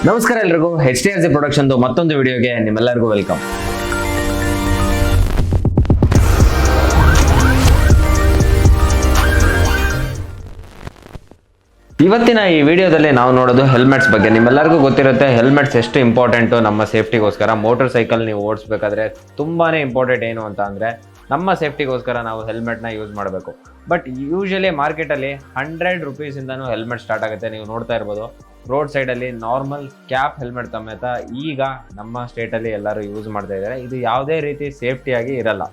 ನಮಸ್ಕಾರ ಎಲ್ರಿಗೂ HTRC production ಮತ್ತೊಂದು ವಿಡಿಯೋಗೆ ನಿಮ್ಮೆಲ್ಲರಿಗೂ ವೆಲ್ಕಮ್. ಇವತ್ತಿನ ಈ ವಿಡಿಯೋದಲ್ಲಿ ನಾವು ನೋಡೋದು ಹೆಲ್ಮೆಟ್ಸ್ ಬಗ್ಗೆ. ನಿಮ್ಮೆಲ್ಲರಿಗೂ ಗೊತ್ತಿರುತ್ತೆ ಹೆಲ್ಮೆಟ್ಸ್ ಎಷ್ಟು ಇಂಪಾರ್ಟೆಂಟು ನಮ್ಮ ಸೇಫ್ಟಿಗೋಸ್ಕರ. ಮೋಟರ್ ಸೈಕಲ್ ನೀವು ಓಡಿಸ್ಬೇಕಾದ್ರೆ ತುಂಬಾನೇ ಇಂಪಾರ್ಟೆಂಟ್ ಏನು ಅಂತ ಅಂದರೆ ನಮ್ಮ ಸೇಫ್ಟಿಗೋಸ್ಕರ ನಾವು ಹೆಲ್ಮೆಟ್ನ ಯೂಸ್ ಮಾಡಬೇಕು. ಬಟ್ ಯೂಶಲಿ ಮಾರ್ಕೆಟಲ್ಲಿ 100 ರೂಪೀಸಿಂದನೂ ಹೆಲ್ಮೆಟ್ ಸ್ಟಾರ್ಟ್ ಆಗುತ್ತೆ. ನೀವು ನೋಡ್ತಾ ಇರ್ಬೋದು ರೋಡ್ ಸೈಡಲ್ಲಿ ನಾರ್ಮಲ್ ಕ್ಯಾಪ್ ಹೆಲ್ಮೆಟ್ ಸಮೇತ ಈಗ ನಮ್ಮ ಸ್ಟೇಟಲ್ಲಿ ಎಲ್ಲರೂ ಯೂಸ್ ಮಾಡ್ತಾ ಇದ್ದಾರೆ. ಇದು ಯಾವುದೇ ರೀತಿ ಸೇಫ್ಟಿಯಾಗಿ ಇರಲ್ಲ.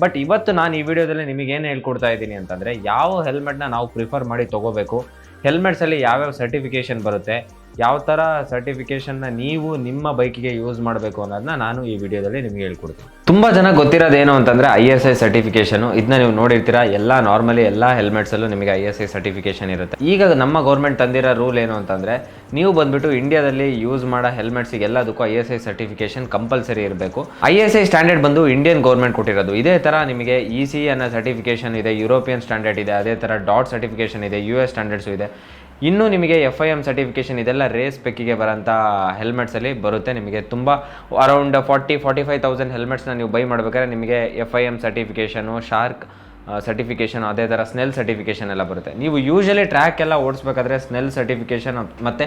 ಬಟ್ ಇವತ್ತು ನಾನು ಈ ವಿಡಿಯೋದಲ್ಲಿ ನಿಮಗೇನು ಹೇಳ್ಕೊಡ್ತಾ ಇದ್ದೀನಿ ಅಂತಂದರೆ ಯಾವ ಹೆಲ್ಮೆಟ್ನ ನಾವು ಪ್ರಿಫರ್ ಮಾಡಿ ತೊಗೋಬೇಕು, ಹೆಲ್ಮೆಟ್ಸಲ್ಲಿ ಯಾವ್ಯಾವ ಸರ್ಟಿಫಿಕೇಷನ್ ಬರುತ್ತೆ, ಯಾವ ಥರ ಸರ್ಟಿಫಿಕೇಷನ್ನ ನೀವು ನಿಮ್ಮ ಬೈಕಿಗೆ ಯೂಸ್ ಮಾಡಬೇಕು ಅನ್ನೋದನ್ನ ನಾನು ಈ ವಿಡಿಯೋದಲ್ಲಿ ನಿಮಗೆ ಹೇಳ್ಕೊಡ್ತೀನಿ. ತುಂಬ ಜನ ಗೊತ್ತಿರೋದೇನು ಅಂತಂದರೆ ISI ಸರ್ಟಿಫಿಕೇಷನು. ಇದನ್ನ ನೀವು ನೋಡಿರ್ತೀರಾ, ನಾರ್ಮಲಿ ಎಲ್ಲ ಹೆಲ್ಮೆಟ್ಸಲ್ಲೂ ನಿಮಗೆ ISI ಸರ್ಟಿಫಿಕೇಷನ್ ಇರುತ್ತೆ. ಈಗ ನಮ್ಮ ಗೌರ್ಮೆಂಟ್ ತಂದಿರೋ ರೂಲ್ ಏನು ಅಂತಂದರೆ ನೀವು ಬಂದುಬಿಟ್ಟು ಇಂಡಿಯಾದಲ್ಲಿ ಯೂಸ್ ಮಾಡೋ ಹೆಲ್ಮೆಟ್ಸಿಗೆ ಎಲ್ಲದಕ್ಕೂ ISI ಸರ್ಟಿಫಿಕೇಷನ್ ಕಂಪಲ್ಸರಿ ಇರಬೇಕು. ISI ಸ್ಟ್ಯಾಂಡರ್ಡ್ ಬಂದು ಇಂಡಿಯನ್ ಗೌರ್ಮೆಂಟ್ ಕೊಟ್ಟಿರೋದು. ಇದೇ ಥರ ನಿಮಗೆ EC ಅನ್ನೋ ಸರ್ಟಿಫಿಕೇಷನ್ ಇದೆ, ಯುರೋಪಿಯನ್ ಸ್ಟ್ಯಾಂಡರ್ಡ್ ಇದೆ, ಅದೇ ಥರ ಡಾಟ್ ಸರ್ಟಿಫಿಕೇಷನ್ ಇದೆ, US ಸ್ಟ್ಯಾಂಡರ್ಡ್ಸು ಇದೆ. ಇನ್ನೂ ನಿಮಗೆ FIM ಸರ್ಟಿಫಿಕೇಷನ್ ಇದೆಲ್ಲ ರೇಸ್ ಪೆಕ್ಕಿಗೆ ಬರೋಂಥ ಹೆಲ್ಮೆಟ್ಸಲ್ಲಿ ಬರುತ್ತೆ. ನಿಮಗೆ ತುಂಬ ಅರೌಂಡ್ 40-45,000 ಹೆಲ್ಮೆಟ್ಸ್ನ ನೀವು ಬೈ ಮಾಡಬೇಕಾದ್ರೆ ನಿಮಗೆ FIM ಸರ್ಟಿಫಿಕೇಷನು, ಶಾರ್ಕ್ ಸರ್ಟಿಫಿಕೇಷನ್, ಅದೇ ಥರ ಸ್ನೆಲ್ ಸರ್ಟಿಫಿಕೇಷನ್ ಎಲ್ಲ ಬರುತ್ತೆ. ನೀವು ಯೂಶಲಿ ಟ್ರ್ಯಾಕ್ ಎಲ್ಲ ಓಡಿಸ್ಬೇಕಾದ್ರೆ ಸ್ನೆಲ್ ಸರ್ಟಿಫಿಕೇಷನ್ ಮತ್ತು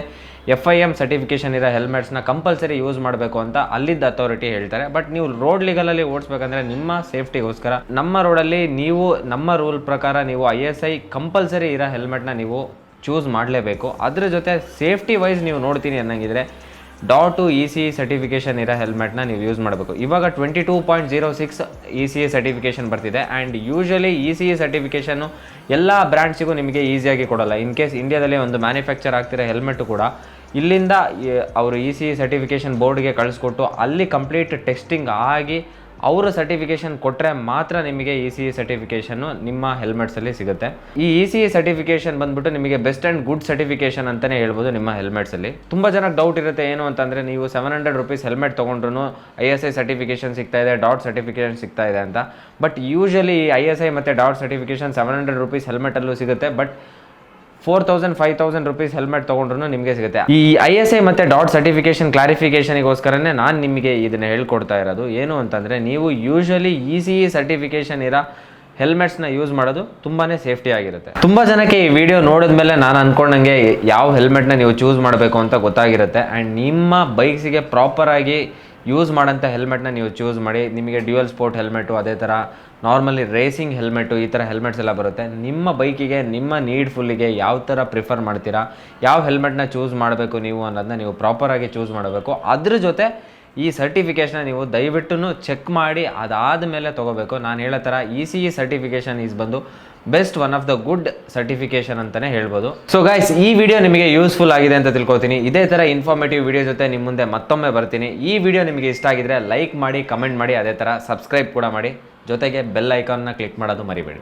FIM ಸರ್ಟಿಫಿಕೇಷನ್ ಇರೋ ಹೆಲ್ಮೆಟ್ಸ್ನ ಕಂಪಲ್ಸರಿ ಯೂಸ್ ಮಾಡಬೇಕು ಅಂತ ಅಲ್ಲಿದ್ದ ಅಥಾರಿಟಿ ಹೇಳ್ತಾರೆ. ಬಟ್ ನೀವು ರೋಡ್ ಲೀಗಲಲ್ಲಿ ಓಡಿಸ್ಬೇಕಂದ್ರೆ ನಿಮ್ಮ ಸೇಫ್ಟಿಗೋಸ್ಕರ ನಮ್ಮ ರೋಡಲ್ಲಿ ನೀವು ನಮ್ಮ ರೂಲ್ ಪ್ರಕಾರ ನೀವು ISI ಕಂಪಲ್ಸರಿ ಇರೋ ಹೆಲ್ಮೆಟ್ನ ನೀವು ಚೂಸ್ ಮಾಡಲೇಬೇಕು. ಅದ್ರ ಜೊತೆ ಸೇಫ್ಟಿ ವೈಸ್ ನೀವು ನೋಡ್ತೀನಿ ಅನ್ನಂಗಿದ್ರೆ ಡಾಟು EC ಸರ್ಟಿಫಿಕೇಷನ್ ಇರೋ ಹೆಲ್ಮೆಟ್ನ ನೀವು ಯೂಸ್ ಮಾಡಬೇಕು. ಇವಾಗ 22.06 ECE ಸರ್ಟಿಫಿಕೇಷನ್ ಬರ್ತಿದೆ. ಆ್ಯಂಡ್ ಯೂಶಲಿ ECE ಸರ್ಟಿಫಿಕೇಷನ್ನು ಎಲ್ಲ ಬ್ರ್ಯಾಂಡ್ಸಿಗೂ ನಿಮಗೆ ಈಸಿಯಾಗಿ ಕೊಡೋಲ್ಲ. ಇನ್ ಕೇಸ್ ಇಂಡಿಯಾದಲ್ಲಿ ಒಂದು ಮ್ಯಾನುಫ್ಯಾಕ್ಚರ್ ಆಗ್ತಿರೋ ಹೆಲ್ಮೆಟ್ಟು ಕೂಡ ಇಲ್ಲಿಂದ ಅವರು ECE ಸರ್ಟಿಫಿಕೇಷನ್ ಬೋರ್ಡ್ಗೆ ಕಳಿಸ್ಕೊಟ್ಟು ಅಲ್ಲಿ ಕಂಪ್ಲೀಟ್ ಟೆಸ್ಟಿಂಗ್ ಆಗಿ ಅವರು ಸರ್ಟಿಫಿಕೇಷನ್ ಕೊಟ್ಟರೆ ಮಾತ್ರ ನಿಮಗೆ ECE ಸರ್ಟಿಫಿಕೇಷನ್ನು ನಿಮ್ಮ ಹೆಲ್ಮೆಟ್ಸಲ್ಲಿ ಸಿಗುತ್ತೆ. ಈ ECE ಸರ್ಟಿಫಿಕೇಷನ್ ಬಂದ್ಬಿಟ್ಟು ನಿಮಗೆ ಬೆಸ್ಟ್ ಆ್ಯಂಡ್ ಗುಡ್ ಸರ್ಟಿಫಿಕೇಷನ್ ಅಂತಲೇ ಹೇಳ್ಬೋದು ನಿಮ್ಮ ಹೆಲ್ಮೆಟ್ಸಲ್ಲಿ. ತುಂಬ ಜನಕ್ಕೆ ಡೌಟ್ ಇರುತ್ತೆ ಏನು ಅಂತಂದರೆ ನೀವು 700 ರೂಪೀಸ್ ಹೆಲ್ಮೆಟ್ ತೊಗೊಂಡ್ರು ISI ಸರ್ಟಿಫಿಕೇಷನ್ ಸಿಗ್ತಾ ಇದೆ, ಡಾಟ್ ಸರ್ಟಿಫಿಕೇಷನ್ ಸಿಗ್ತಾ ಇದೆ ಅಂತ. ಬಟ್ ಯೂಶಲಿ ISI ಮತ್ತು ಡಾಟ್ ಸರ್ಟಿಫಿಕೇಷನ್ 700 ರೂಪೀಸ್ ಹೆಲ್ಮೆಟಲ್ಲೂ ಸಿಗುತ್ತೆ. ಬಟ್ 4,000-5,000 ರೂಪೀಸ್ ಹೆಲ್ಮೆಟ್ ತೊಗೊಂಡ್ರು ನಿಮಗೆ ಸಿಗುತ್ತೆ. ಈ ISI ಮತ್ತು ಡಾಟ್ ಸರ್ಟಿಫಿಕೇಷನ್ ಕ್ಲಾರಿಫಿಕೇಷನಿಗೋಸ್ಕರನೇ ನಾನು ನಿಮಗೆ ಇದನ್ನು ಹೇಳ್ಕೊಡ್ತಾ ಇರೋದು. ಏನು ಅಂತಂದರೆ ನೀವು ಯೂಶಲಿ ECE ಸರ್ಟಿಫಿಕೇಷನ್ ಇರೋ ಹೆಲ್ಮೆಟ್ಸ್ನ ಯೂಸ್ ಮಾಡೋದು ತುಂಬಾ ಸೇಫ್ಟಿ ಆಗಿರುತ್ತೆ. ತುಂಬ ಜನಕ್ಕೆ ಈ ವಿಡಿಯೋ ನೋಡಿದ್ಮೇಲೆ ನಾನು ಅಂದ್ಕೊಂಡಂಗೆ ಯಾವ ಹೆಲ್ಮೆಟ್ನ ನೀವು ಚೂಸ್ ಮಾಡಬೇಕು ಅಂತ ಗೊತ್ತಾಗಿರುತ್ತೆ. ಆ್ಯಂಡ್ ನಿಮ್ಮ ಬೈಕ್ಸಿಗೆ ಪ್ರಾಪರಾಗಿ ಯೂಸ್ ಮಾಡೋಂಥ ಹೆಲ್ಮೆಟ್ನ ನೀವು ಚೂಸ್ ಮಾಡಿ. ನಿಮಗೆ ಡ್ಯುಯಲ್ ಸ್ಪೋರ್ಟ್ ಹೆಲ್ಮೆಟು, ಅದೇ ಥರ ನಾರ್ಮಲಿ ರೇಸಿಂಗ್ ಹೆಲ್ಮೆಟು, ಈ ಥರ ಹೆಲ್ಮೆಟ್ಸ್ ಎಲ್ಲ ಬರುತ್ತೆ. ನಿಮ್ಮ ಬೈಕಿಗೆ ನಿಮ್ಮ ನೀಡ್ಫುಲ್ಲಿಗೆ ಯಾವ ಥರ ಪ್ರಿಫರ್ ಮಾಡ್ತೀರಾ, ಯಾವ ಹೆಲ್ಮೆಟ್ನ ಚೂಸ್ ಮಾಡಬೇಕು ನೀವು ಅನ್ನೋದನ್ನ ನೀವು ಪ್ರಾಪರಾಗಿ ಚೂಸ್ ಮಾಡಬೇಕು. ಅದ್ರ ಜೊತೆ ಈ ಸರ್ಟಿಫಿಕೇಷನ್ನ ನೀವು ದಯವಿಟ್ಟು ಚೆಕ್ ಮಾಡಿ ಅದಾದ ಮೇಲೆ ತೊಗೋಬೇಕು. ನಾನು ಹೇಳೋ ಥರ ECE ಸರ್ಟಿಫಿಕೇಷನ್ ಈಸ್ ಬಂದು best one of the good certification ಅಂತಲೇ ಹೇಳ್ಬೋದು. ಸೊ ಗೈಸ್, ಈ ವಿಡಿಯೋ ನಿಮಗೆ ಯೂಸ್ಫುಲ್ ಆಗಿದೆ ಅಂತ ತಿಳ್ಕೊತೀನಿ. ಇದೇ ಥರ ಇನ್ಫಾರ್ಮೇಟಿವ್ ವಿಡಿಯೋ ಜೊತೆ ನಿಮ್ಮ ಮುಂದೆ ಮತ್ತೊಮ್ಮೆ ಬರ್ತೀನಿ. ಈ ವಿಡಿಯೋ ನಿಮಗೆ ಇಷ್ಟ ಆಗಿದ್ರೆ ಲೈಕ್ ಮಾಡಿ, ಕಮೆಂಟ್ ಮಾಡಿ, ಅದೇ ಥರ ಸಬ್ಸ್ಕ್ರೈಬ್ ಕೂಡ ಮಾಡಿ. ಜೊತೆಗೆ ಬೆಲ್ ಐಕಾನ್ನ ಕ್ಲಿಕ್ ಮಾಡೋದು ಮರಿಬೇಡಿ.